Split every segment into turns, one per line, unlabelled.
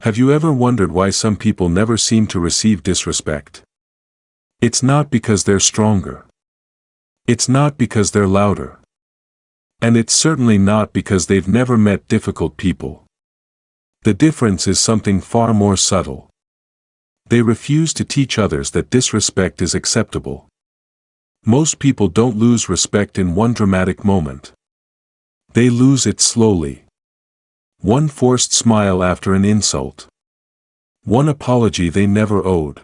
Have you ever wondered why some people never seem to receive disrespect? It's not because they're stronger. It's not because they're louder. And it's certainly not because they've never met difficult people. The difference is something far more subtle. They refuse to teach others that disrespect is acceptable. Most people don't lose respect in one dramatic moment. They lose it slowly. One forced smile after an insult. One apology they never owed.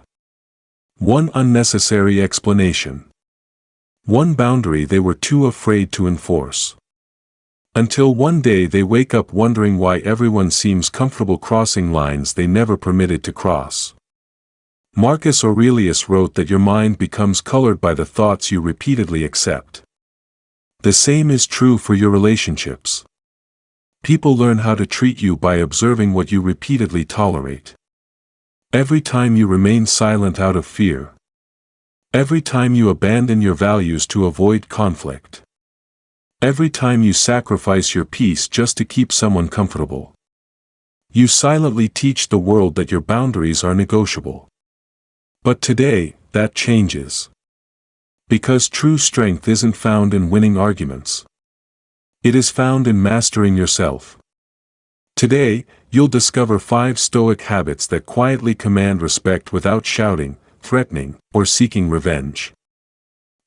One unnecessary explanation. One boundary they were too afraid to enforce. Until one day they wake up wondering why everyone seems comfortable crossing lines they never permitted to cross. Marcus Aurelius wrote that your mind becomes colored by the thoughts you repeatedly accept. The same is true for your relationships. People learn how to treat you by observing what you repeatedly tolerate. Every time you remain silent out of fear. Every time you abandon your values to avoid conflict. Every time you sacrifice your peace just to keep someone comfortable. You silently teach the world that your boundaries are negotiable. But today, that changes. Because true strength isn't found in winning arguments. It is found in mastering yourself. Today, you'll discover 5 Stoic habits that quietly command respect without shouting, threatening, or seeking revenge.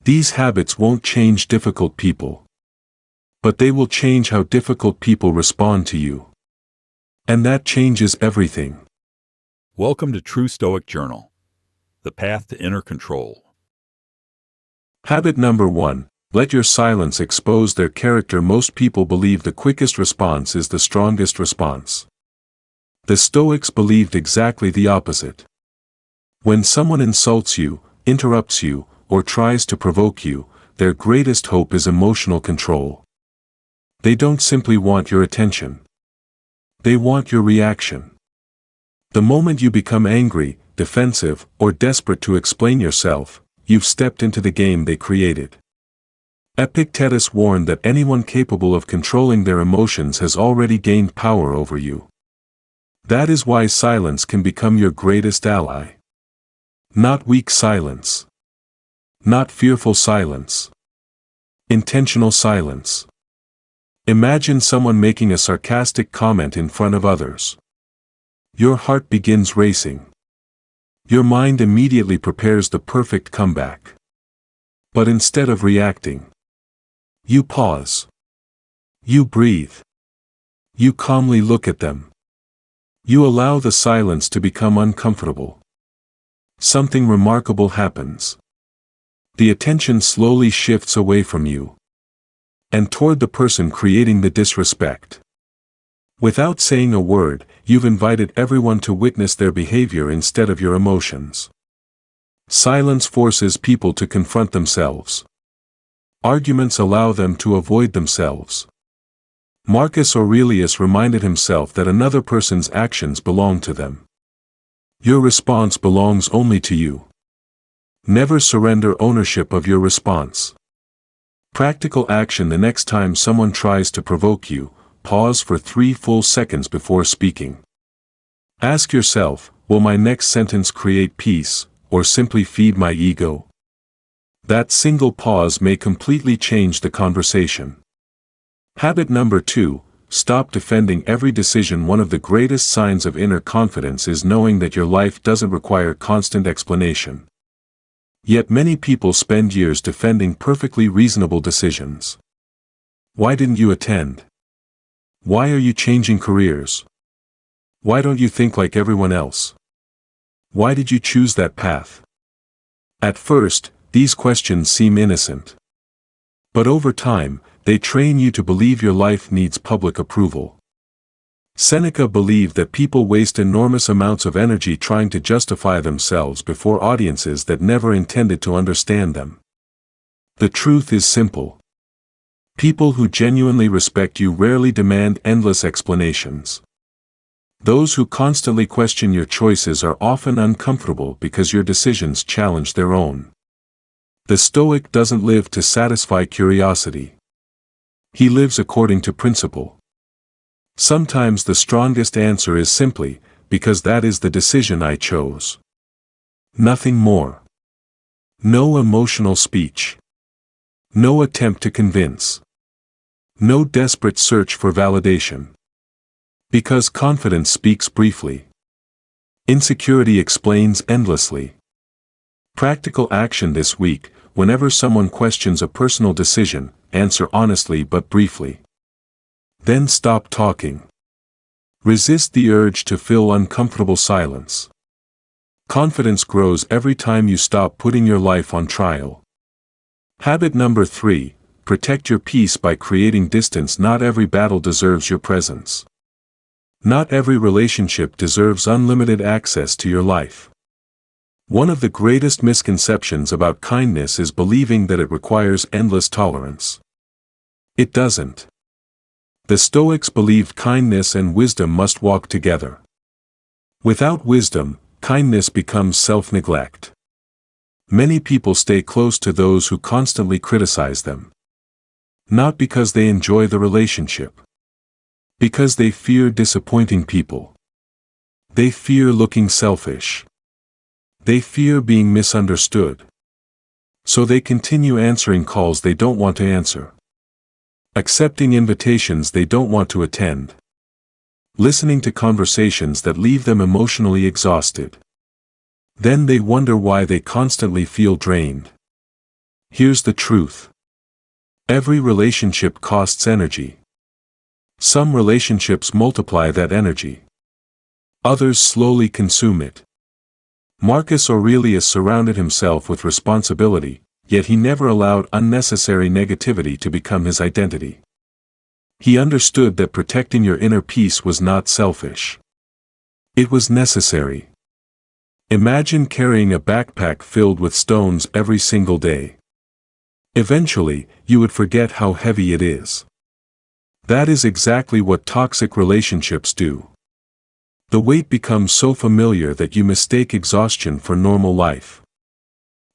These habits won't change difficult people. But they will change how difficult people respond to you. And that changes everything.
Welcome to True Stoic Journal, the path to inner control.
Habit number 1. Let your silence expose their character. Most people believe the quickest response is the strongest response. The Stoics believed exactly the opposite. When someone insults you, interrupts you, or tries to provoke you, their greatest hope is emotional control. They don't simply want your attention. They want your reaction. The moment you become angry, defensive, or desperate to explain yourself, you've stepped into the game they created. Epictetus warned that anyone capable of controlling their emotions has already gained power over you. That is why silence can become your greatest ally. Not weak silence. Not fearful silence. Intentional silence. Imagine someone making a sarcastic comment in front of others. Your heart begins racing. Your mind immediately prepares the perfect comeback. But instead of reacting, you pause. You breathe. You calmly look at them. You allow the silence to become uncomfortable. Something remarkable happens. The attention slowly shifts away from you and toward the person creating the disrespect. Without saying a word, you've invited everyone to witness their behavior instead of your emotions. Silence forces people to confront themselves. Arguments allow them to avoid themselves. Marcus Aurelius reminded himself that another person's actions belong to them. Your response belongs only to you. Never surrender ownership of your response. Practical action. The next time someone tries to provoke you, pause for 3 full seconds before speaking. Ask yourself, will my next sentence create peace, or simply feed my ego? That single pause may completely change the conversation. Habit number 2. Stop defending every decision. One of the greatest signs of inner confidence is knowing that your life doesn't require constant explanation. Yet many people spend years defending perfectly reasonable decisions. Why didn't you attend? Why are you changing careers? Why don't you think like everyone else? Why did you choose that path? At first, these questions seem innocent. But over time, they train you to believe your life needs public approval. Seneca believed that people waste enormous amounts of energy trying to justify themselves before audiences that never intended to understand them. The truth is simple. People who genuinely respect you rarely demand endless explanations. Those who constantly question your choices are often uncomfortable because your decisions challenge their own. The Stoic doesn't live to satisfy curiosity. He lives according to principle. Sometimes the strongest answer is simply, because that is the decision I chose. Nothing more. No emotional speech. No attempt to convince. No desperate search for validation. Because confidence speaks briefly. Insecurity explains endlessly. Practical action this week: whenever someone questions a personal decision, answer honestly but briefly. Then stop talking. Resist the urge to fill uncomfortable silence. Confidence grows every time you stop putting your life on trial. Habit number 3, protect your peace by creating distance. Not every battle deserves your presence. Not every relationship deserves unlimited access to your life. One of the greatest misconceptions about kindness is believing that it requires endless tolerance. It doesn't. The Stoics believed kindness and wisdom must walk together. Without wisdom, kindness becomes self-neglect. Many people stay close to those who constantly criticize them. Not because they enjoy the relationship. Because they fear disappointing people. They fear looking selfish. They fear being misunderstood. So they continue answering calls they don't want to answer. Accepting invitations they don't want to attend. Listening to conversations that leave them emotionally exhausted. Then they wonder why they constantly feel drained. Here's the truth. Every relationship costs energy. Some relationships multiply that energy. Others slowly consume it. Marcus Aurelius surrounded himself with responsibility, yet he never allowed unnecessary negativity to become his identity. He understood that protecting your inner peace was not selfish. It was necessary. Imagine carrying a backpack filled with stones every single day. Eventually, you would forget how heavy it is. That is exactly what toxic relationships do. The weight becomes so familiar that you mistake exhaustion for normal life.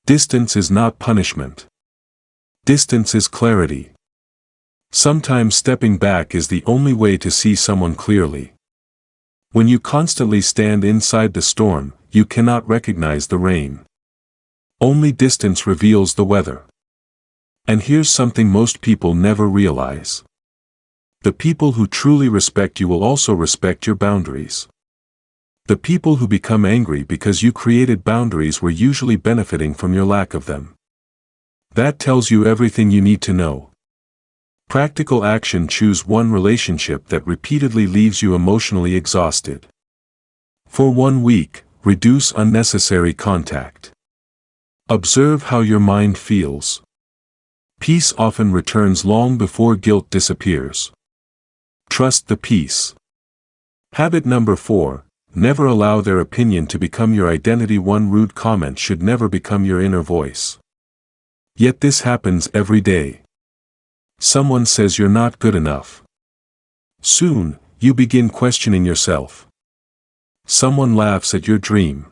Distance is not punishment. Distance is clarity. Sometimes stepping back is the only way to see someone clearly. When you constantly stand inside the storm, you cannot recognize the rain. Only distance reveals the weather. And here's something most people never realize. The people who truly respect you will also respect your boundaries. The people who become angry because you created boundaries were usually benefiting from your lack of them. That tells you everything you need to know. Practical action: choose one relationship that repeatedly leaves you emotionally exhausted. For 1 week, reduce unnecessary contact. Observe how your mind feels. Peace often returns long before guilt disappears. Trust the peace. Habit number 4, never allow their opinion to become your identity. One rude comment should never become your inner voice. Yet this happens every day. Someone says you're not good enough. Soon, you begin questioning yourself. Someone laughs at your dream.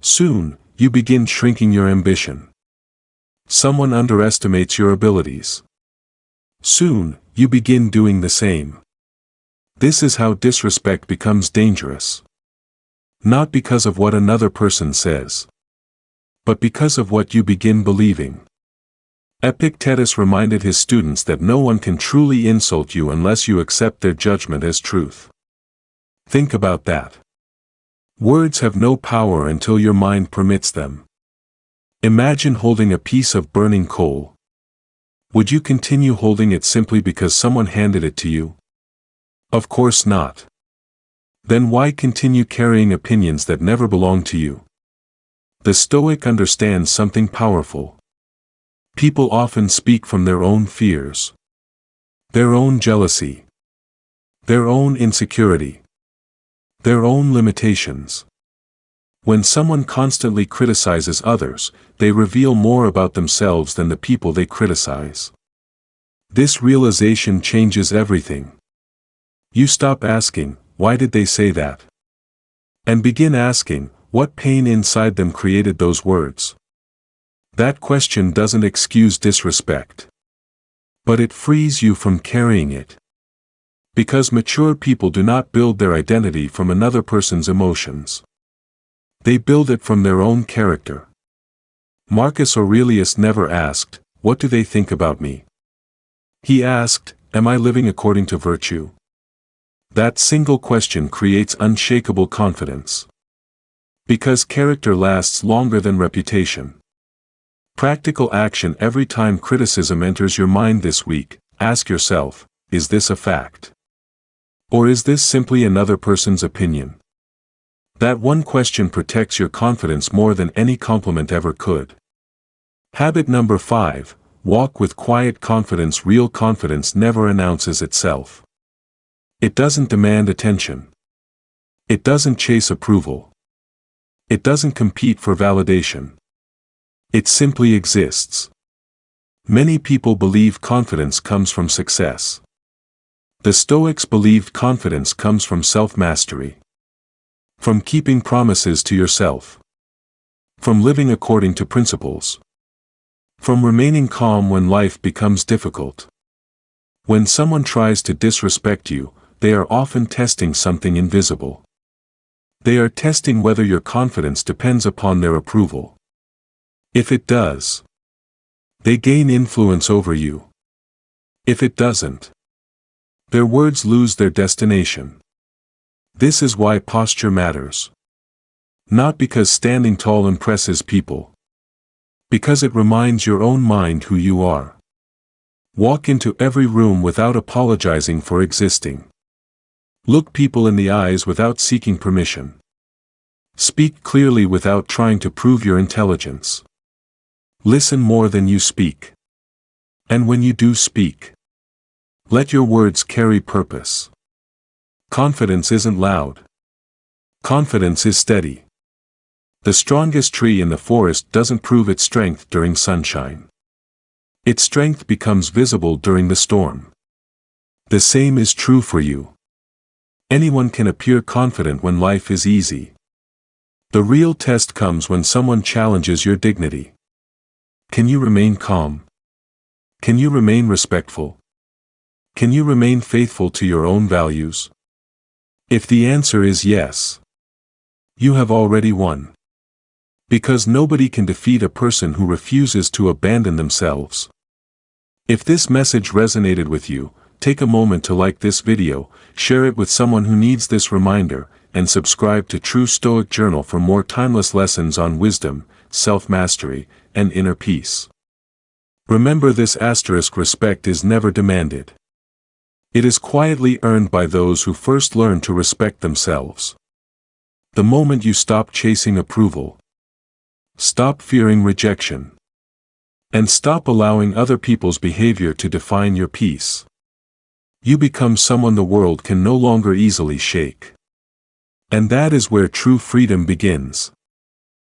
Soon, you begin shrinking your ambition. Someone underestimates your abilities. Soon, you begin doing the same. This is how disrespect becomes dangerous. Not because of what another person says, but because of what you begin believing. Epictetus reminded his students that no one can truly insult you unless you accept their judgment as truth. Think about that. Words have no power until your mind permits them. Imagine holding a piece of burning coal. Would you continue holding it simply because someone handed it to you? Of course not. Then why continue carrying opinions that never belong to you? The Stoic understands something powerful. People often speak from their own fears, their own jealousy, their own insecurity, their own limitations. When someone constantly criticizes others, they reveal more about themselves than the people they criticize. This realization changes everything. You stop asking, "Why did they say that?" and begin asking, "What pain inside them created those words?" That question doesn't excuse disrespect, but it frees you from carrying it. Because mature people do not build their identity from another person's emotions. They build it from their own character. Marcus Aurelius never asked, "What do they think about me?" He asked, "Am I living according to virtue?" That single question creates unshakable confidence. Because character lasts longer than reputation. Practical action. Every time criticism enters your mind this week, ask yourself, is this a fact? Or is this simply another person's opinion? That one question protects your confidence more than any compliment ever could. Habit number 5, walk with quiet confidence. Real confidence never announces itself. It doesn't demand attention. It doesn't chase approval. It doesn't compete for validation. It simply exists. Many people believe confidence comes from success. The Stoics believed confidence comes from self-mastery. From keeping promises to yourself. From living according to principles. From remaining calm when life becomes difficult. When someone tries to disrespect you, they are often testing something invisible. They are testing whether your confidence depends upon their approval. If it does, they gain influence over you. If it doesn't, their words lose their destination. This is why posture matters. Not because standing tall impresses people. Because it reminds your own mind who you are. Walk into every room without apologizing for existing. Look people in the eyes without seeking permission. Speak clearly without trying to prove your intelligence. Listen more than you speak. And when you do speak, let your words carry purpose. Confidence isn't loud. Confidence is steady. The strongest tree in the forest doesn't prove its strength during sunshine. Its strength becomes visible during the storm. The same is true for you. Anyone can appear confident when life is easy. The real test comes when someone challenges your dignity. Can you remain calm? Can you remain respectful? Can you remain faithful to your own values? If the answer is yes, you have already won. Because nobody can defeat a person who refuses to abandon themselves. If this message resonated with you, take a moment to like this video, share it with someone who needs this reminder, and subscribe to True Stoic Journal for more timeless lessons on wisdom, self-mastery, and inner peace. Remember this: respect is never demanded. It is quietly earned by those who first learn to respect themselves. The moment you stop chasing approval, stop fearing rejection, and stop allowing other people's behavior to define your peace, you become someone the world can no longer easily shake. And that is where true freedom begins.